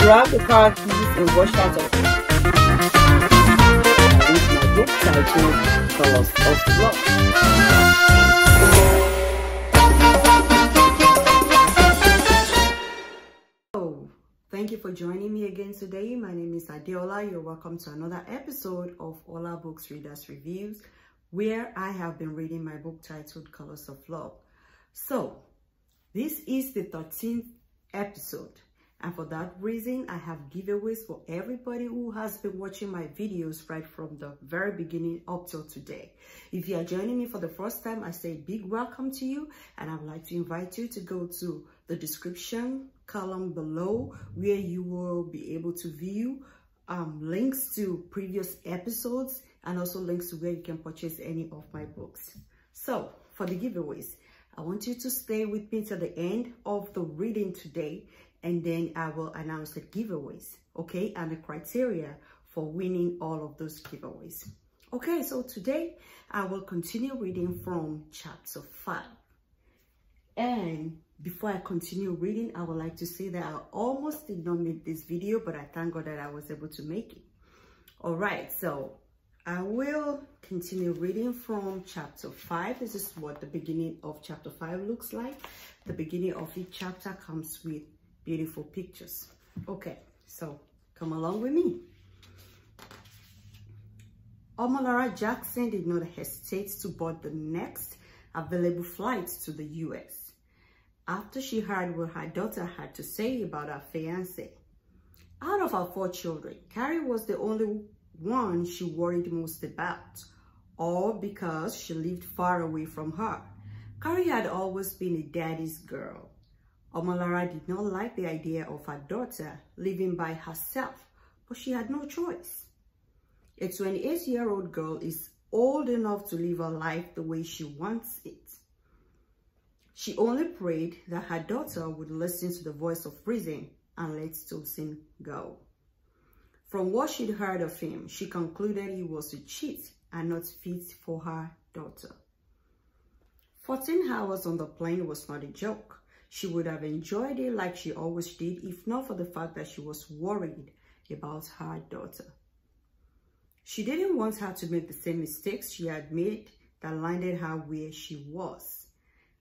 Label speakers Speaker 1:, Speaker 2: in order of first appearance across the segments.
Speaker 1: grab the car keys and rush out of it. I read my book titled Colors of Love. Hello, thank you for joining me again today. My name is Adeola. You're welcome to another episode of Olabooks Readers Reviews, where I have been reading my book titled Colors of Love. So, this is the 13th episode. And for that reason, I have giveaways for everybody who has been watching my videos right from the very beginning up till today. If you are joining me for the first time, I say a big welcome to you. And I'd like to invite you to go to the description column below, where you will be able to view links to previous episodes and also links to where you can purchase any of my books. So for the giveaways, I want you to stay with me till the end of the reading today, and then I will announce the giveaways, okay, and the criteria for winning all of those giveaways. Okay, so today I will continue reading from chapter 5. And before I continue reading, I would like to say that I almost did not make this video, but I thank God that I was able to make it. All right, so I will continue reading from chapter 5. This is what the beginning of chapter 5 looks like. The beginning of each chapter comes with beautiful pictures. Okay, so come along with me. Omolara Jackson did not hesitate to board the next available flight to the US after she heard what her daughter had to say about her fiancé. Out of her 4 children, Carrie was the only one she worried most about, all because she lived far away from her. Carrie had always been a daddy's girl. Omolara did not like the idea of her daughter living by herself, but she had no choice. A 28-year-old girl is old enough to live her life the way she wants it. She only prayed that her daughter would listen to the voice of reason and let Tosin go. From what she'd heard of him, she concluded he was a cheat and not fit for her daughter. 14 hours on the plane was not a joke. She would have enjoyed it like she always did, if not for the fact that she was worried about her daughter. She didn't want her to make the same mistakes she had made that landed her where she was,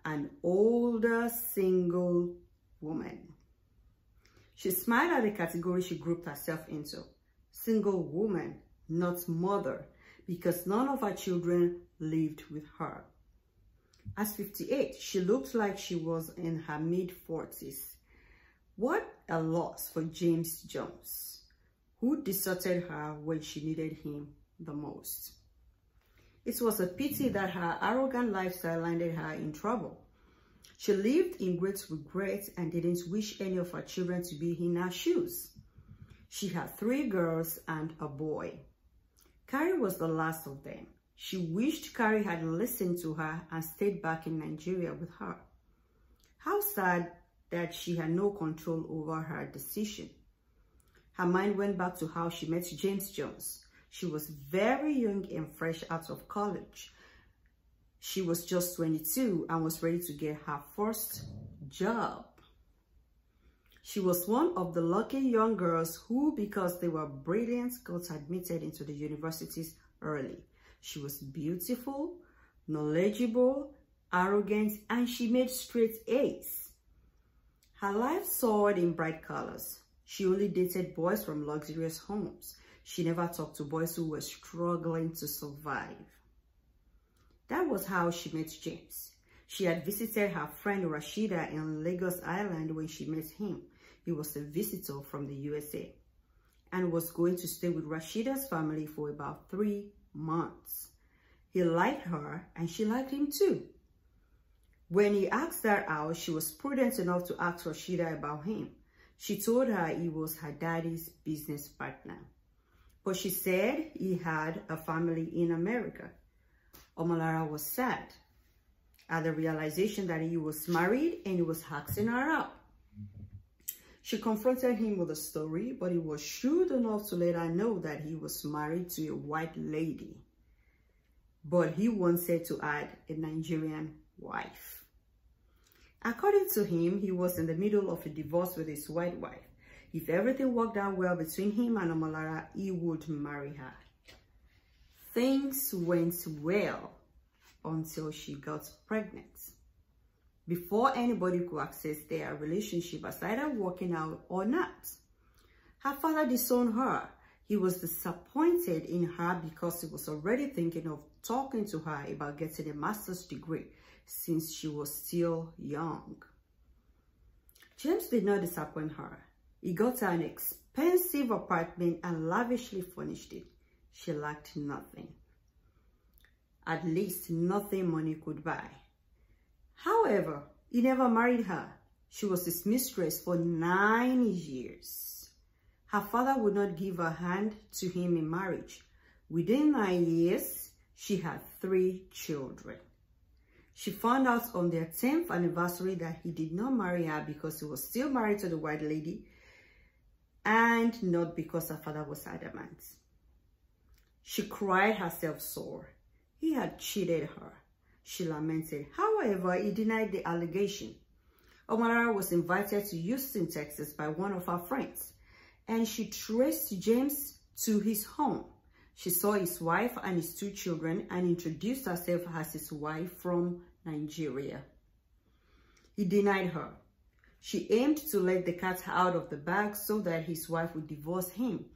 Speaker 1: an older single woman. She smiled at the category she grouped herself into, single woman, not mother, because none of her children lived with her. At 58, she looked like she was in her mid-40s. What a loss for James Jones, who deserted her when she needed him the most. It was a pity that her arrogant lifestyle landed her in trouble. She lived in great regret and didn't wish any of her children to be in her shoes. She had 3 girls and a boy. Carrie was the last of them. She wished Carrie had listened to her and stayed back in Nigeria with her. How sad that she had no control over her decision. Her mind went back to how she met James Jones. She was very young and fresh out of college. She was just 22 and was ready to get her first job. She was one of the lucky young girls who, because they were brilliant, got admitted into the universities early. She was beautiful, knowledgeable, arrogant, and she made straight A's. Her life soared in bright colors. She only dated boys from luxurious homes. She never talked to boys who were struggling to survive. That was how she met James. She had visited her friend Rashida in Lagos Island when she met him. He was a visitor from the USA and was going to stay with Rashida's family for about 3 months. He liked her and she liked him too. When he asked her out, she was prudent enough to ask Rashida about him. She told her he was her daddy's business partner, but she said he had a family in America. Omolara was sad at the realization that he was married and he was asking her out. She confronted him with the story, but he was shrewd enough to let her know that he was married to a white lady, but he wanted to add a Nigerian wife. According to him, he was in the middle of a divorce with his white wife. If everything worked out well between him and Omolara, he would marry her. Things went well until she got pregnant. Before anybody could access their relationship as either working out or not, her father disowned her. He was disappointed in her because he was already thinking of talking to her about getting a master's degree since she was still young. James did not disappoint her. He got her an expensive apartment and lavishly furnished it. She lacked nothing. At least nothing money could buy. However, he never married her. She was his mistress for 9 years. Her father would not give her hand to him in marriage. Within 9 years, she had 3 children. She found out on their 10th anniversary that he did not marry her because he was still married to the white lady and not because her father was adamant. She cried herself sore. He had cheated her. She lamented. However, he denied the allegation. Omolara was invited to Houston, Texas by one of her friends, and she traced James to his home. She saw his wife and his 2 children and introduced herself as his wife from Nigeria. He denied her. She aimed to let the cat out of the bag so that his wife would divorce him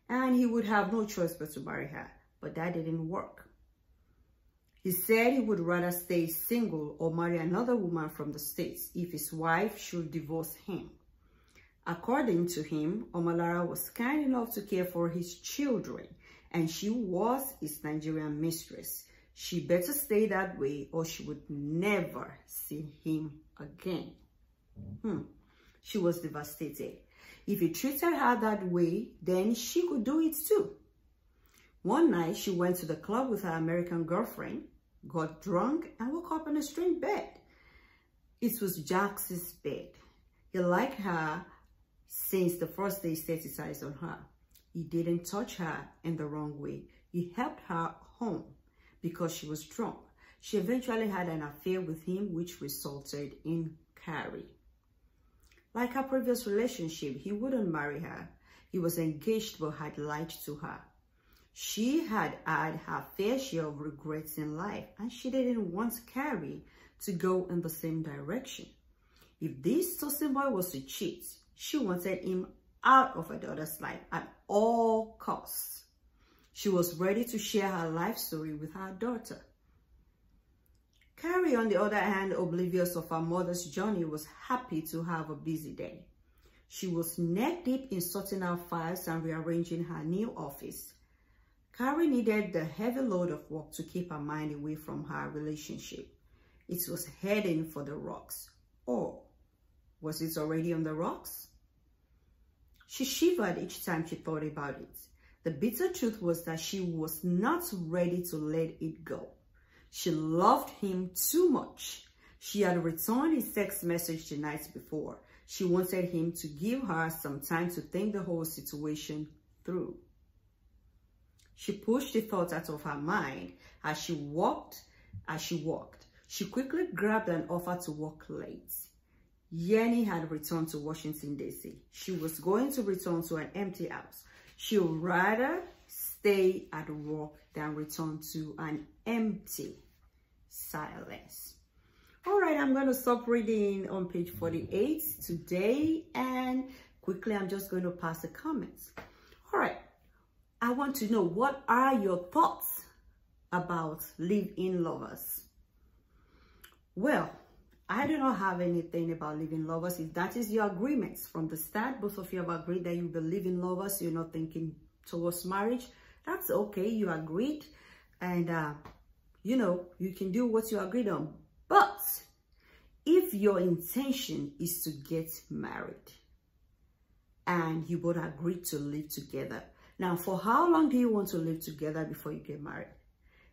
Speaker 1: and he would have no choice but to marry her, but that didn't work. He said he would rather stay single or marry another woman from the States if his wife should divorce him. According to him, Omolara was kind enough to care for his children, and she was his Nigerian mistress. She better stay that way or she would never see him again. She was devastated. If he treated her that way, then she could do it too. One night, she went to the club with her American girlfriend, got drunk, and woke up in a strange bed. It was Jax's bed. He liked her since the first day he set his eyes on her. He didn't touch her in the wrong way. He helped her home because she was drunk. She eventually had an affair with him, which resulted in Carrie. Like her previous relationship, he wouldn't marry her. He was engaged but had lied to her. She had had her fair share of regrets in life, and she didn't want Carrie to go in the same direction. If this Tosin boy was to cheat, she wanted him out of her daughter's life at all costs. She was ready to share her life story with her daughter. Carrie, on the other hand, oblivious of her mother's journey, was happy to have a busy day. She was neck deep in sorting out files and rearranging her new office. Carrie needed the heavy load of work to keep her mind away from her relationship. It was heading for the rocks. Or was it already on the rocks? She shivered each time she thought about it. The bitter truth was that she was not ready to let it go. She loved him too much. She had returned his text message the night before. She wanted him to give her some time to think the whole situation through. She pushed the thought out of her mind as she walked. She quickly grabbed an offer to work late. Yenny had returned to Washington, D.C. She was going to return to an empty house. She would rather stay at work than return to an empty silence. All right, I'm going to stop reading on page 48 today, and quickly I'm just going to pass the comments. All right, I want to know, what are your thoughts about live-in lovers? Well, I do not have anything about live-in lovers. If that is your agreements from the start, both of you have agreed that you will live in lovers, you're not thinking towards marriage, that's okay. You agreed, and you can do what you agreed on. But if your intention is to get married and you both agreed to live together, now for how long do you want to live together before you get married?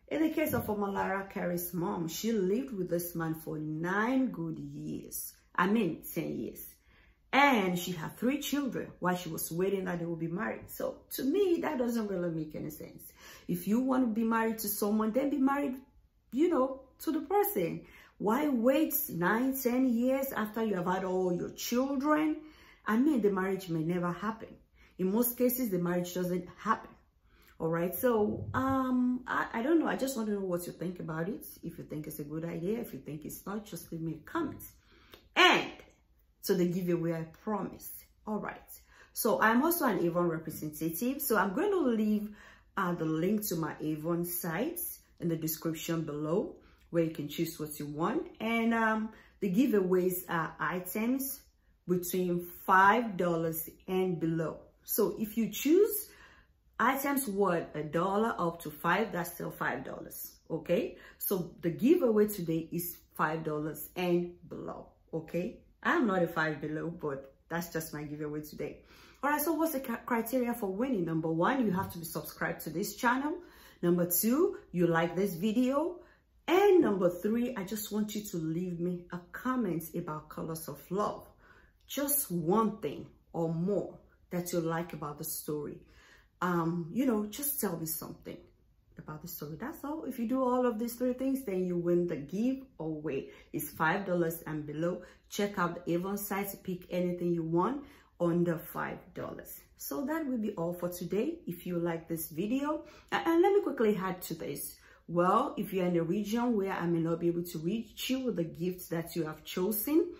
Speaker 1: In the case of Omolara, Carrie's mom, she lived with this man for 9 good years. 10 years. And she had 3 children while she was waiting that they would be married. So to me, that doesn't really make any sense. If you want to be married to someone, then be married, to the person. Why wait 9, 10 years after you have had all your children I mean, the marriage may never happen. In most cases, the marriage doesn't happen. All right. So, I don't know. I just want to know what you think about it. If you think it's a good idea, if you think it's not, just leave me a comment. And so the giveaway I promised. All right. So I'm also an Avon representative. So I'm going to leave the link to my Avon site in the description below, where you can choose what you want. And the giveaways are items between $5 and below. So if you choose items worth $1 up to $5, that's still $5. Okay, so the giveaway today is $5 and below. Okay, I'm not a 5 below, but that's just my giveaway today. All right, so what's the criteria for winning? Number 1, you have to be subscribed to this channel. Number 2, you like this video. And number 3, I just want you to leave me a comment about Colors of Love. Just one thing or more that you like about the story. You know, just tell me something about the story. That's all. If you do all of these 3 things, then you win the giveaway. It's $5 and below. Check out the Avon site to pick anything you want under $5. So that will be all for today. If you like this video, and let me quickly add to this. Well, if you're in a region where I may not be able to reach you with the gifts that you have chosen,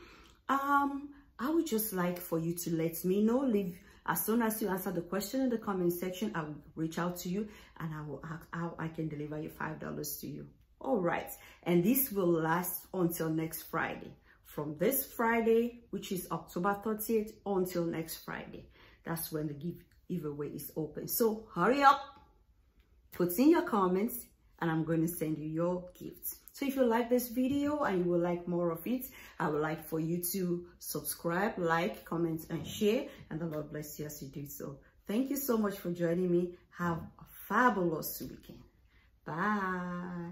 Speaker 1: I would just like for you to let me know. As soon as you answer the question in the comment section, I will reach out to you and I will ask how I can deliver your $5 to you. All right. And this will last until next Friday. From this Friday, which is October 30th, until next Friday. That's when the giveaway is open. So hurry up, put in your comments, and I'm going to send you your gifts. So if you like this video and you would like more of it, I would like for you to subscribe, like, comment, and share. And the Lord bless you as you do so. Thank you so much for joining me. Have a fabulous weekend. Bye.